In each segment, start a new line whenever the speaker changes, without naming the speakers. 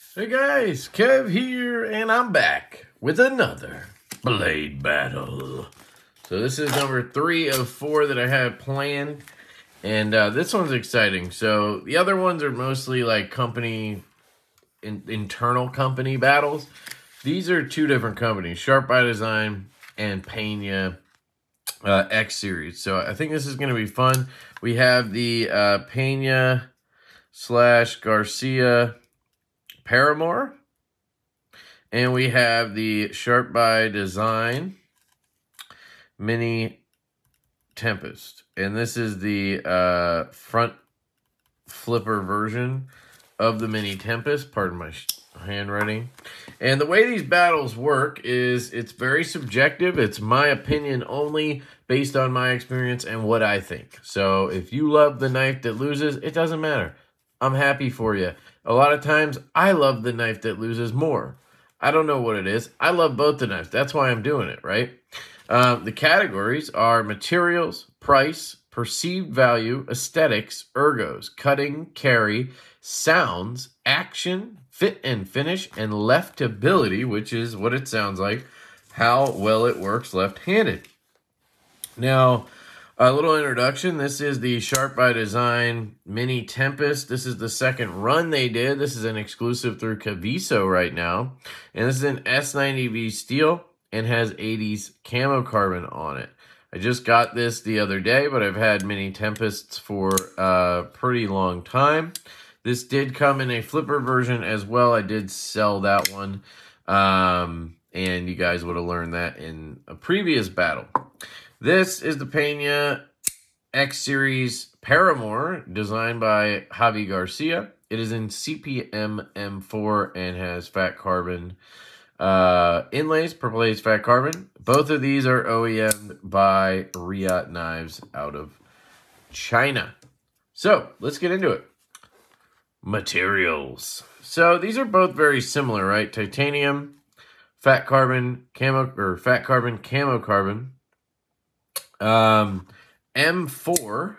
Hey guys, Kev here, and I'm back with another blade battle. So this is number 3 of 4 that I have planned, and this one's exciting. So the other ones are mostly like internal company battles. These are 2 different companies, Sharp by Design and Pena X series. So I think this is going to be fun. We have the Pena / Garcia Paramour, and we have the Sharp by Design Mini Tempest, and this is the front flipper version of the Mini Tempest. Pardon my handwriting. And the way these battles work is it's very subjective. It's my opinion only based on my experience and what I think. So if you love the knife that loses, it doesn't matter. I'm happy for you. A lot of times, I love the knife that loses more. I don't know what it is. I love both the knives. That's why I'm doing it, right? The categories are materials, price, perceived value, aesthetics, ergos, cutting, carry, sounds, action, fit and finish, and leftability, which is what it sounds like, how well it works left-handed. Now, a little introduction. This is the Sharp by Design Mini Tempest. This is the second run they did. This is an exclusive through Caviso right now. And this is an S90V steel and has 80s camo carbon on it. I just got this the other day, but I've had Mini Tempests for a pretty long time. This did come in a flipper version as well. I did sell that one. And you guys would have learned that in a previous battle. This is the Pena X Series Paramour, designed by Javi Garcia. It is in CPM M4 and has fat carbon inlays, purple haze fat carbon. Both of these are OEM'd by Riot Knives out of China. So, let's get into it. Materials. So, these are both very similar, right? Titanium, fat carbon, fat carbon, camo carbon. M4,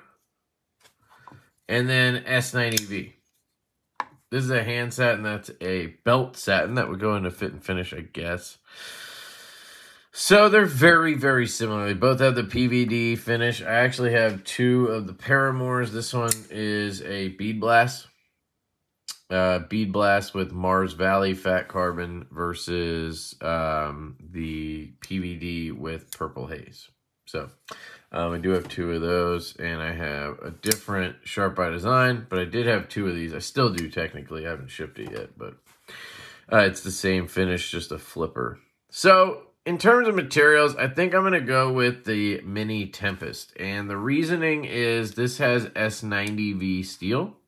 and then S90V. This is a hand satin. That's a belt satin. That would go into fit and finish, I guess. So they're very, very similar. They both have the PVD finish. I actually have 2 of the Paramours. This one is a bead blast. Bead blast with Mars Valley fat carbon versus the PVD with purple haze. So, I do have 2 of those, and I have a different Sharp by Design, but I did have 2 of these. I still do, technically. I haven't shipped it yet, but it's the same finish, just a flipper. So, in terms of materials, I think I'm going to go with the Mini Tempest, and the reasoning is this has S90V steel,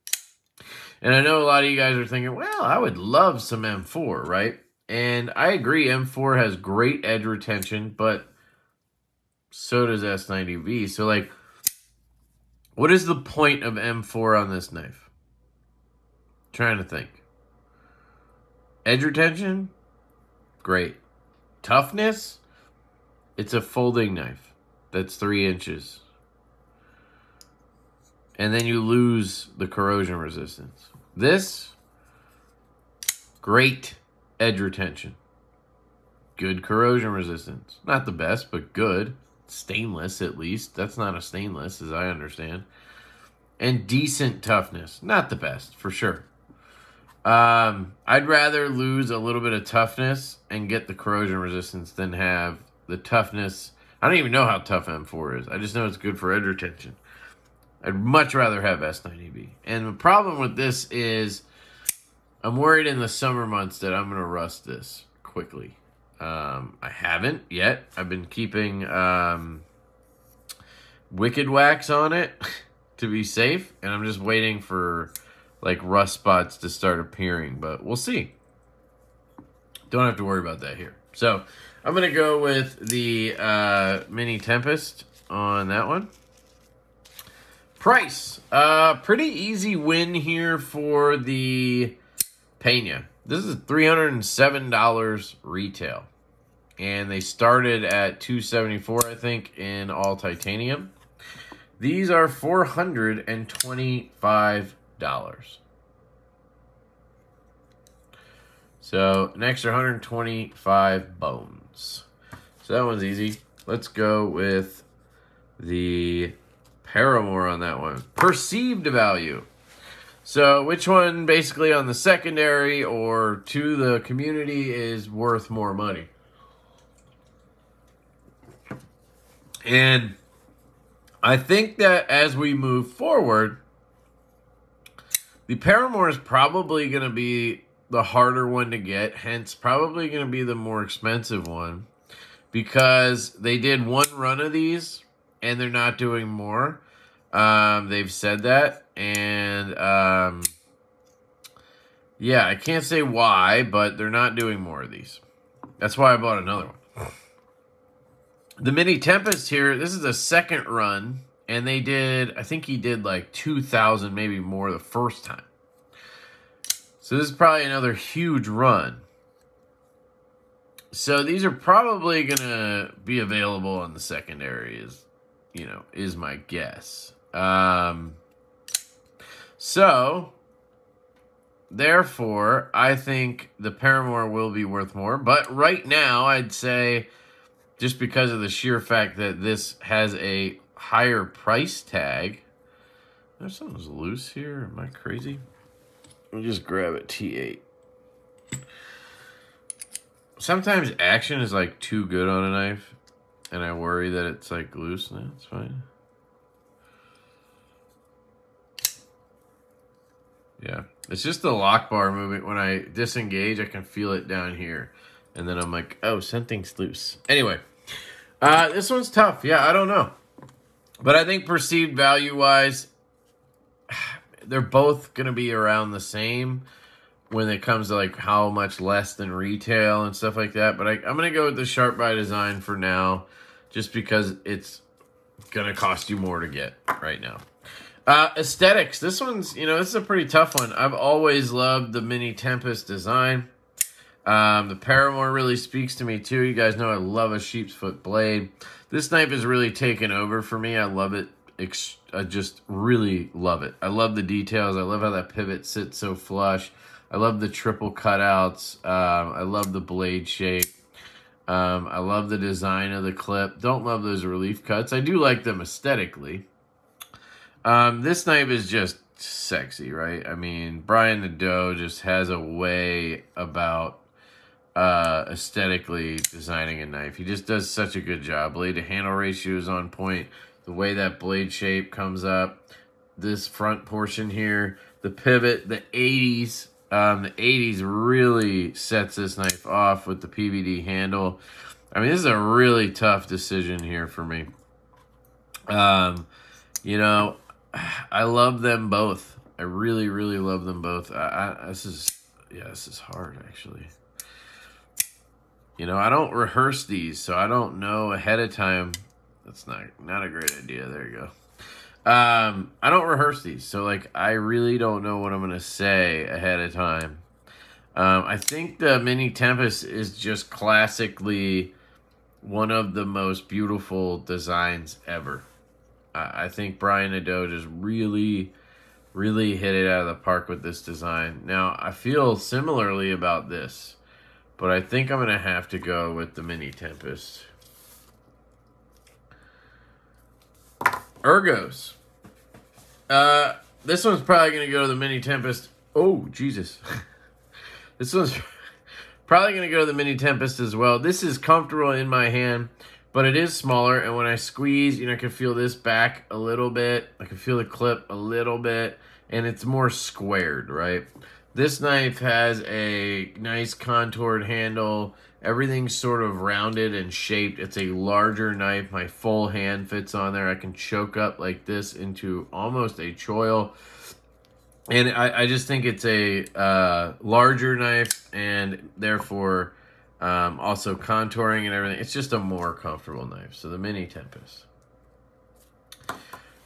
and I know a lot of you guys are thinking, well, I would love some M4, right? And I agree, M4 has great edge retention, but so does S90V. So, like, what is the point of M4 on this knife? Trying to think. Edge retention? Great. Toughness? It's a folding knife. That's 3 inches. And then you lose the corrosion resistance. This, great edge retention. Good corrosion resistance. Not the best, but good. Stainless, at least. That's not a stainless, as I understand. And decent toughness. Not the best, for sure. I'd rather lose a little bit of toughness and get the corrosion resistance than have the toughness. I don't even know how tough M4 is. I just know it's good for edge retention. I'd much rather have S90V. And the problem with this is I'm worried in the summer months that I'm going to rust this quickly. I haven't yet. I've been keeping Wicked Wax on it to be safe, and I'm just waiting for like rust spots to start appearing, but we'll see. Don't have to worry about that here. So I'm gonna go with the Mini Tempest on that one. Price, pretty easy win here for the Pena. This is $307 retail. And they started at $274, I think, in all titanium. These are $425. So an extra 125 bones. So that one's easy. Let's go with the Paramour on that one. Perceived value. So which one basically on the secondary or to the community is worth more money? And I think that as we move forward, the Paramour is probably going to be the harder one to get, hence probably going to be the more expensive one, because they did one run of these and they're not doing more. They've said that, and yeah, I can't say why, but they're not doing more of these. That's why I bought another one. The Mini Tempest here, this is the second run, and they did, I think he did like 2,000, maybe more the first time. So this is probably another huge run. So these are probably going to be available on the secondary, is my guess. So, therefore, I think the Paramour will be worth more. But right now, I'd say, just because of the sheer fact that this has a higher price tag. There's something's loose here. Am I crazy? Let me just grab a T8. Sometimes action is like too good on a knife, and I worry that it's like loose. No, it's fine. Yeah, it's just the lock bar movement. When I disengage, I can feel it down here, and then I'm like, oh, something's loose. Anyway, this one's tough. Yeah, I don't know, but I think perceived value-wise, they're both going to be around the same when it comes to like how much less than retail and stuff like that. But I'm going to go with the Sharp by Design for now, just because it's going to cost you more to get right now. Aesthetics. This one's, this is a pretty tough one. I've always loved the Mini Tempest design. The Paramour really speaks to me too. You guys know I love a sheep's foot blade. This knife has really taken over for me. I love it. I just really love it. I love the details. I love how that pivot sits so flush. I love the triple cutouts. I love the blade shape. I love the design of the clip. Don't love those relief cuts. I do like them aesthetically. This knife is just sexy, right? I mean, Brian the Doe just has a way about aesthetically designing a knife. He just does such a good job. Blade to handle ratio is on point. The way that blade shape comes up, this front portion here, the pivot, the 80s. The 80s really sets this knife off with the PVD handle. I mean, this is a really tough decision here for me. I love them both. I really, really love them both. This is hard, actually. I don't rehearse these, so I don't know ahead of time. That's not a great idea. There you go. I don't rehearse these, so I really don't know what I'm gonna say ahead of time. I think the Mini Tempest is just classically one of the most beautiful designs ever. I think Brian Nadeau just really, really hit it out of the park with this design. Now, I feel similarly about this, but I think I'm gonna have to go with the Mini Tempest. Ergos. This one's probably going to go to the Mini Tempest. Oh, Jesus. This one's probably going to go to the Mini Tempest as well. This is comfortable in my hand, but it is smaller. And when I squeeze, I can feel this back a little bit. I can feel the clip a little bit. And it's more squared, right? This knife has a nice contoured handle. Everything's sort of rounded and shaped. It's a larger knife. My full hand fits on there. I can choke up like this into almost a choil. And I just think it's a larger knife, and therefore also contouring and everything. It's just a more comfortable knife. So the Mini Tempest.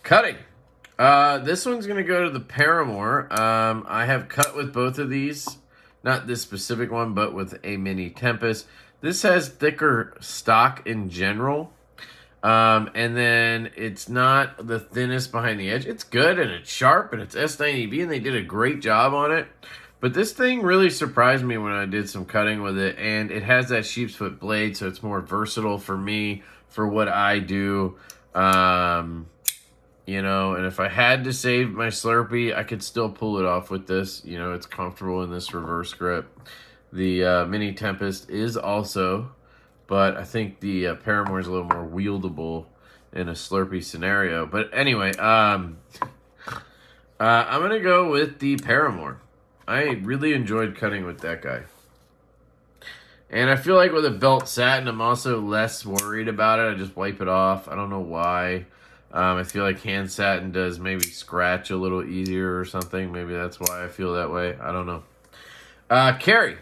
Cutting. This one's going to go to the Paramour. I have cut with both of these. Not this specific one, but with a Mini Tempest. This has thicker stock in general. And then it's not the thinnest behind the edge. It's good, and it's sharp, and it's S90B, and they did a great job on it. But this thing really surprised me when I did some cutting with it, and it has that sheep's foot blade, so it's more versatile for me, for what I do. You know, and if I had to save my Slurpee, I could still pull it off with this. You know, it's comfortable in this reverse grip. The Mini Tempest is also, but I think the Paramour is a little more wieldable in a Slurpee scenario. But anyway, I'm going to go with the Paramour. I really enjoyed cutting with that guy. And I feel like with a belt satin, I'm also less worried about it. I just wipe it off. I don't know why. I feel like hand satin does maybe scratch a little easier or something. Maybe that's why I feel that way. I don't know. Carry.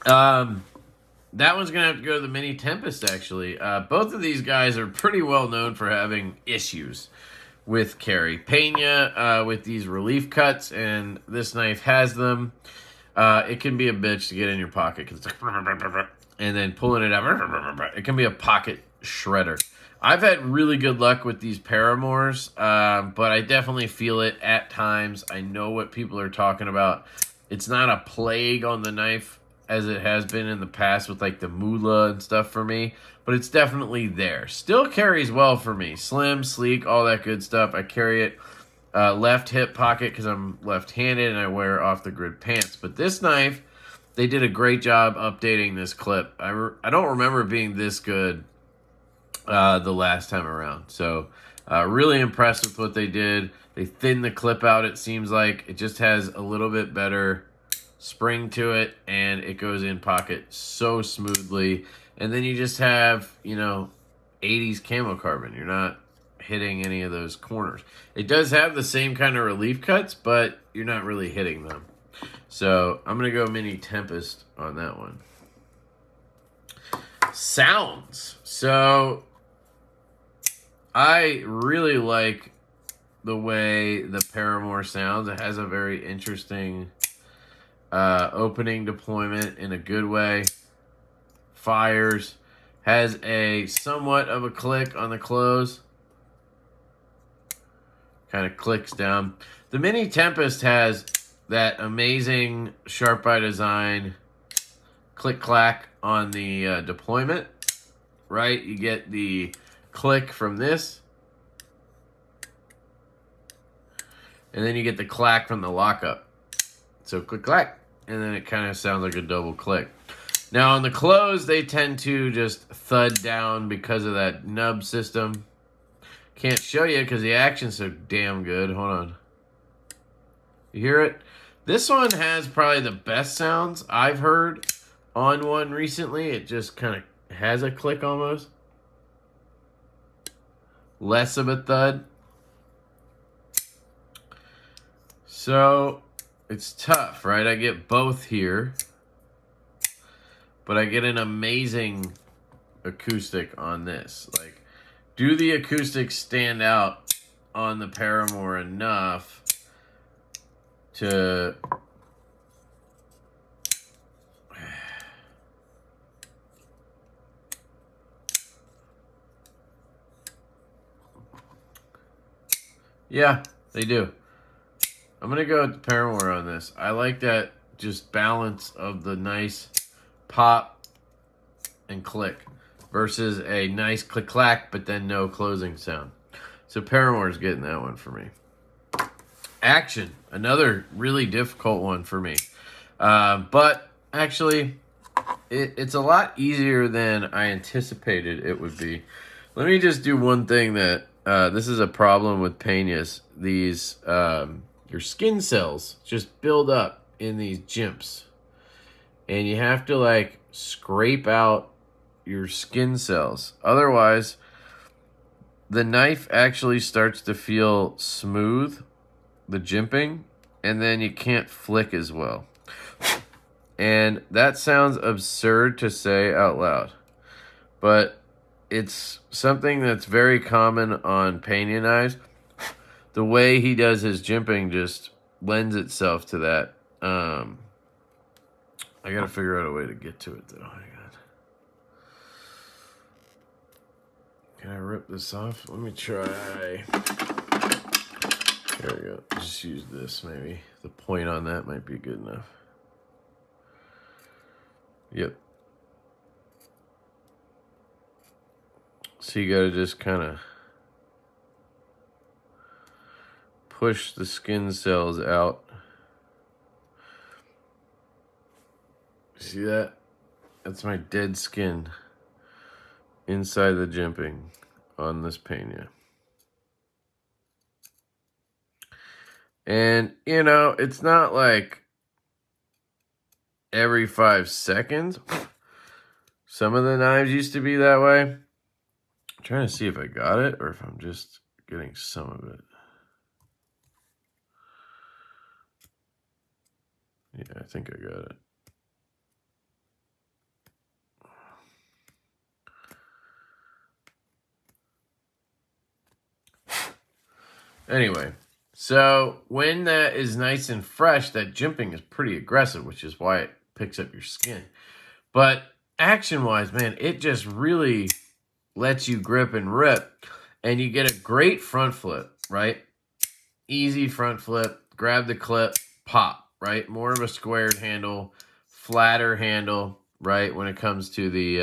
That one's going to have to go to the Mini Tempest, actually. Both of these guys are pretty well known for having issues with carry. Pena with these relief cuts, and this knife has them. It can be a bitch to get in your pocket, because it's like, and then pulling it out, it can be a pocket shredder. I've had really good luck with these Paramours, but I definitely feel it at times. I know what people are talking about. It's not a plague on the knife as it has been in the past with like the Moolah and stuff for me, but it's definitely there. Still carries well for me. Slim, sleek, all that good stuff. I carry it left hip pocket because I'm left-handed and I wear off-the-grid pants. But this knife, they did a great job updating this clip. I don't remember it being this good the last time around. So really impressed with what they did. They thinned the clip out, it seems like. It just has a little bit better spring to it, and it goes in pocket so smoothly. And then you just have, you know, 80s camo carbon. You're not hitting any of those corners. It does have the same kind of relief cuts, but you're not really hitting them. So I'm going to go Mini Tempest on that one. Sounds. So I really like the way the Paramour sounds. It has a very interesting opening deployment in a good way. Fires. Has a somewhat of a click on the close. Kind of clicks down. The Mini Tempest has that amazing Sharp by Design click-clack on the deployment. Right? You get the click from this. And then you get the clack from the lockup. So click-clack. And then it kind of sounds like a double click. Now on the close, they tend to just thud down because of that nub system. Can't show you because the action's so damn good. Hold on. You hear it? This one has probably the best sounds I've heard on one recently. It just kind of has a click almost. Less of a thud. So it's tough, right? I get both here. But I get an amazing acoustic on this. Like, do the acoustics stand out on the Paramour enough to... Yeah, they do. I'm going to go with the Paramour on this. I like that just balance of the nice pop and click versus a nice click-clack but then no closing sound. So Paramour's getting that one for me. Action, another really difficult one for me. But actually, it's a lot easier than I anticipated it would be. Let me just do one thing that, this is a problem with Pena's. These, your skin cells just build up in these jimps. And you have to, like, scrape out your skin cells. Otherwise, the knife actually starts to feel smooth, the jimping, and then you can't flick as well. And that sounds absurd to say out loud. But it's something that's very common on Pena knives. The way he does his jimping just lends itself to that. I gotta figure out a way to get to it, though. Hang on. Can I rip this off? Let me try. There we go. Just use this maybe. The point on that might be good enough. Yep. So you gotta just kind of push the skin cells out. See that? That's my dead skin inside the jimping on this Pena. And, you know, it's not like every 5 seconds. Some of the knives used to be that way. I'm trying to see if I got it or if I'm just getting some of it. Yeah, I think I got it. Anyway, so when that is nice and fresh, that jimping is pretty aggressive, which is why it picks up your skin. But action-wise, man, it just really lets you grip and rip, and you get a great front flip, right? Easy front flip, grab the clip, pop, right? More of a squared handle, flatter handle, right? When it comes to the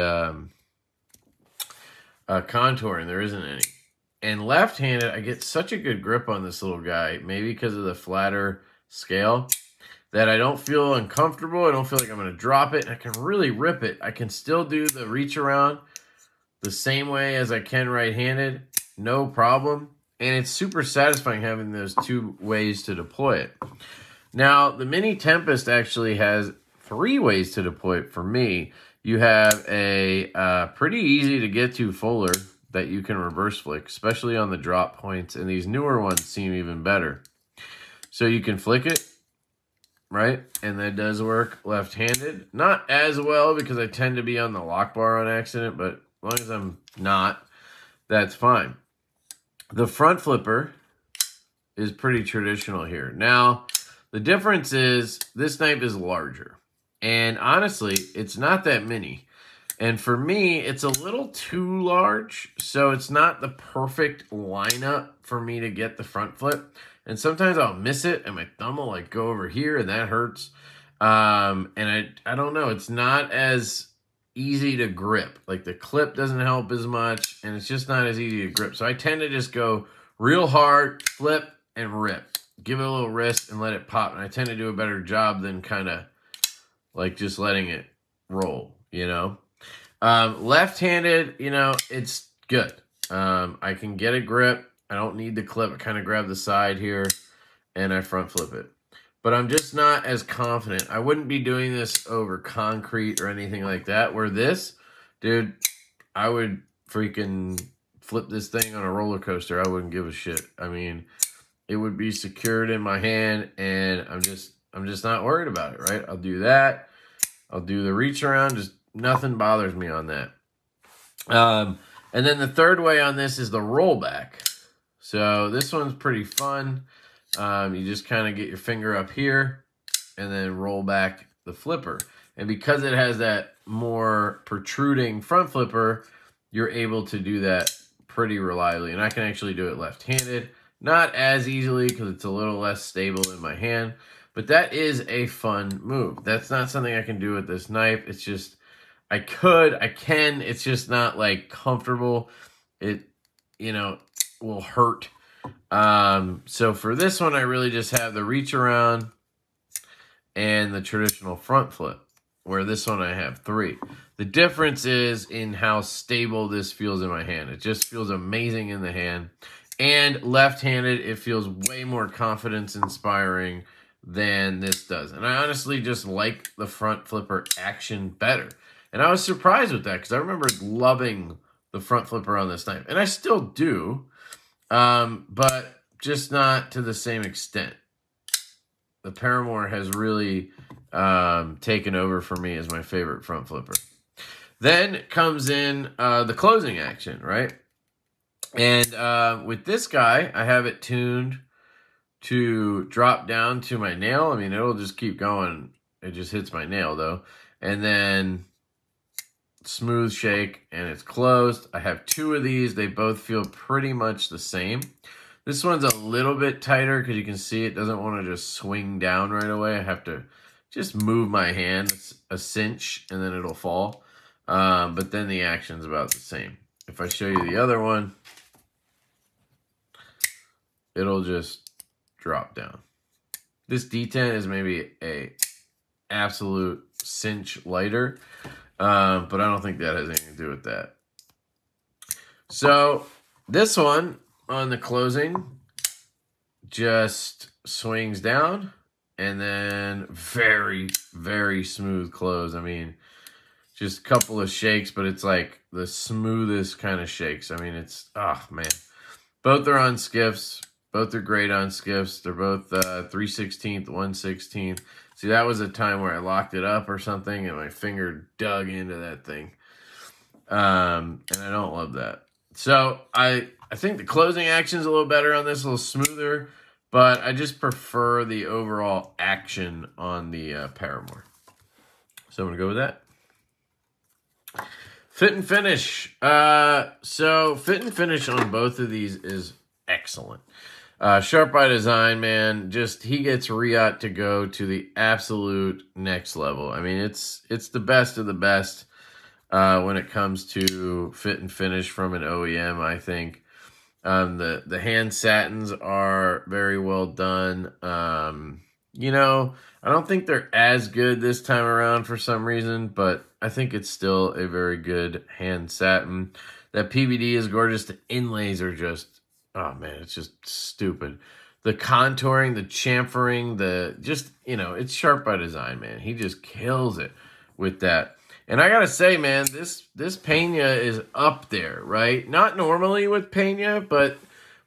contouring, there isn't any. And left-handed, I get such a good grip on this little guy, maybe because of the flatter scale, that I don't feel uncomfortable. I don't feel like I'm going to drop it. I can really rip it. I can still do the reach around the same way as I can right-handed, no problem. And it's super satisfying having those 2 ways to deploy it. Now, the Mini Tempest actually has 3 ways to deploy it for me. You have a pretty easy to get to fuller that you can reverse flick, especially on the drop points, and these newer ones seem even better. So you can flick it, right? And that does work left-handed. Not as well because I tend to be on the lock bar on accident, but as long as I'm not, that's fine. The front flipper is pretty traditional here. Now, the difference is this knife is larger. And honestly, it's not that mini. And for me, it's a little too large, so it's not the perfect lineup for me to get the front flip. And sometimes I'll miss it, and my thumb will like go over here, and that hurts. And I don't know, it's not as easy to grip. Like the clip doesn't help as much, and it's just not as easy to grip. So I tend to just go real hard, flip, and rip. Give it a little wrist and let it pop. And I tend to do a better job than kind of like just letting it roll, you know? Left-handed, you know, it's good. I can get a grip. I don't need the clip. I kind of grab the side here and I front flip it. But I'm just not as confident. I wouldn't be doing this over concrete or anything like that. Where this, dude, I would freaking flip this thing on a roller coaster. I wouldn't give a shit. I mean, it would be secured in my hand and I'm just not worried about it, right? I'll do that. I'll do the reach around. Just nothing bothers me on that. And then the third way on this is the rollback. So this one's pretty fun. You just kind of get your finger up here and then roll back the flipper. And because it has that more protruding front flipper, you're able to do that pretty reliably. And I can actually do it left-handed. Not as easily because it's a little less stable in my hand. But that is a fun move. That's not something I can do with this knife. It's just, I can. It's just not like comfortable. It, you know, will hurt. So for this one, I really just have the reach around and the traditional front flip, where this one I have 3. The difference is in how stable this feels in my hand. It just feels amazing in the hand. And left-handed, it feels way more confidence-inspiring than this does. And I honestly just like the front flipper action better. And I was surprised with that because I remember loving the front flipper on this knife. And I still do, but just not to the same extent. The Paramour has really taken over for me as my favorite front flipper. Then comes in the closing action, right? And with this guy, I have it tuned to drop down to my nail. I mean, it'll just keep going. It just hits my nail, though. And then smooth shake, and it's closed. I have 2 of these. They both feel pretty much the same. This one's a little bit tighter because you can see it doesn't want to just swing down right away. I have to just move my hand a cinch and then it'll fall. But then the action's about the same. If I show you the other one, it'll just drop down. This detent is maybe a absolute cinch lighter, but I don't think that has anything to do with that. So this one on the closing just swings down and then very, very smooth close. I mean, just a couple of shakes, but it's like the smoothest kind of shakes. I mean, it's, oh man. Both are on skiffs. Both are great on skiffs. They're both 3/16, 1/16. See, that was a time where I locked it up or something and my finger dug into that thing. And I don't love that. So I think the closing action is a little better on this, a little smoother, but I just prefer the overall action on the Paramour. So I'm going to go with that. Fit and finish. So fit and finish on both of these is excellent. Sharp by Design, man, just he gets Riot to go to the absolute next level. I mean, it's the best of the best when it comes to fit and finish from an OEM, I think. The hand satins are very well done. You know, I don't think they're as good this time around for some reason, but I think it's still a very good hand satin. That PVD is gorgeous. The inlays are just, oh man, it's just stupid. The contouring, the chamfering, you know, it's Sharp by Design, man. He just kills it with that. And I gotta say, man, this Pena is up there, right? Not normally with Pena, but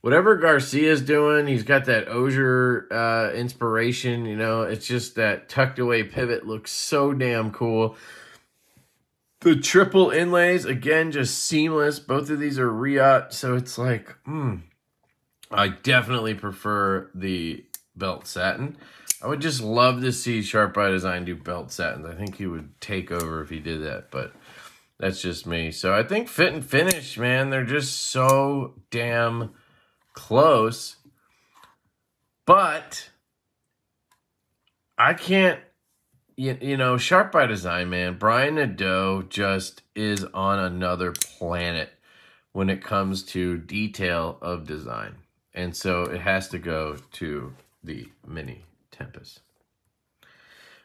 whatever Garcia's doing, he's got that Osier inspiration, you know. It's just that tucked away pivot looks so damn cool. The triple inlays, again, just seamless. Both of these are Riot, so it's like, I definitely prefer the belt satin. I would just love to see Sharp by Design do belt satins. I think he would take over if he did that, but that's just me. So I think fit and finish, man, they're just so damn close. But I can't, you know, Sharp by Design, man, Brian Nadeau just is on another planet when it comes to detail of design. And so it has to go to the Mini Tempest.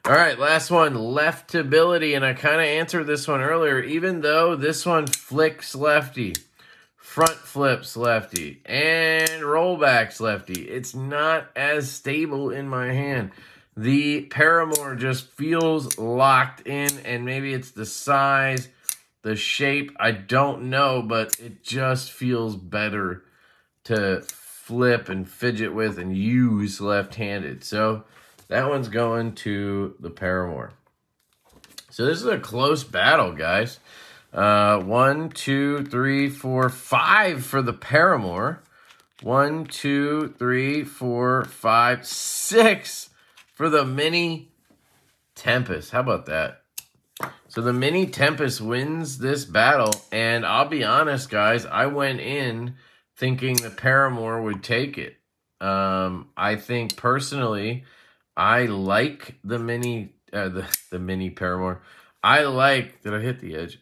All right, last one, leftability, and I kind of answered this one earlier. Even though this one flicks lefty, front flips lefty, and rollbacks lefty, it's not as stable in my hand. The Paramour just feels locked in, and maybe it's the size, the shape, I don't know, but it just feels better to flip and fidget with and use left-handed. So that one's going to the Paramour. So this is a close battle, guys. 1, 2, 3, 4, 5 for the Paramour. 1, 2, 3, 4, 5, 6 for the Mini Tempest. How about that? So the Mini Tempest wins this battle, and I'll be honest, guys, I went in thinking the Paramour would take it. I think personally, I like the Mini Paramour. I like, did I hit the edge?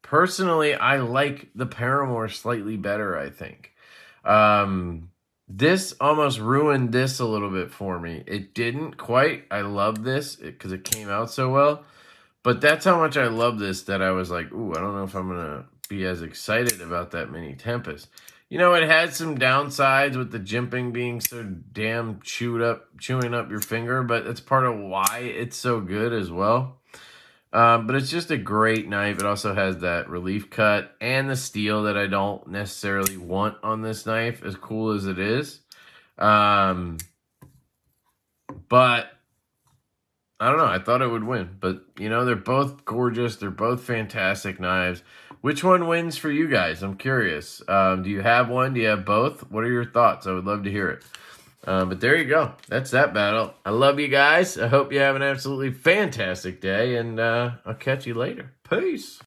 Personally, I like the Paramour slightly better, I think. This almost ruined this a little bit for me. It didn't quite. I love this because it came out so well. But that's how much I love this that I was like, ooh, I don't know if I'm going to be as excited about that Mini Tempest. You know, it had some downsides with the jimping being so damn chewing up your finger, but that's part of why it's so good as well. But it's just a great knife. It also has that relief cut and the steel that I don't necessarily want on this knife, as cool as it is. But I don't know. I thought it would win. But, you know, they're both gorgeous. They're both fantastic knives. Which one wins for you guys? I'm curious. Do you have one? Do you have both? What are your thoughts? I would love to hear it. But there you go. That's that battle. I love you guys. I hope you have an absolutely fantastic day, and I'll catch you later. Peace.